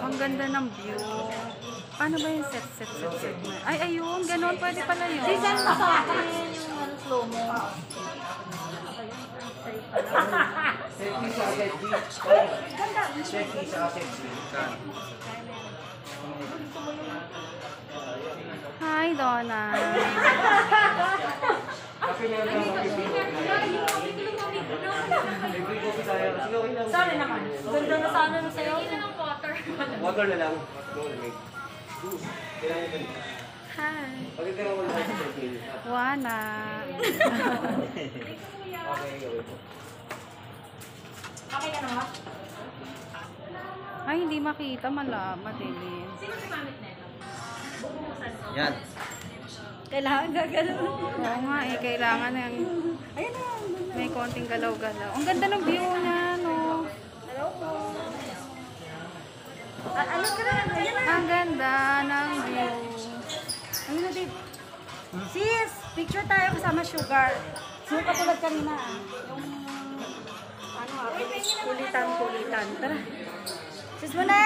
Ang ganda ng view. Paano ba yung set mo? Ay, ayun. Ganon. Pwede pala yun. Season mo sa akin yung slow mo. Hi, Donna. Sorry naman. Ganda na sana na sa'yo. Water na lang. Hi. Pagkakaroon mo lang sa Wana. Okay ka naman? Ay, hindi makita. Madilim. Yan. Kailangan gagano. Oo nga eh. Kailangan yung... Ayun na. May konting galaw-galaw. Ang ganda ng view niya, no? Hello po. Ano ka na? Ayan na. Ang ganda ng view. Ayun na, babe. Sis, picture tayo kasama Sugar. Sino katulad kanina? Yung... Ano kulitan. Tara. Sis mo na.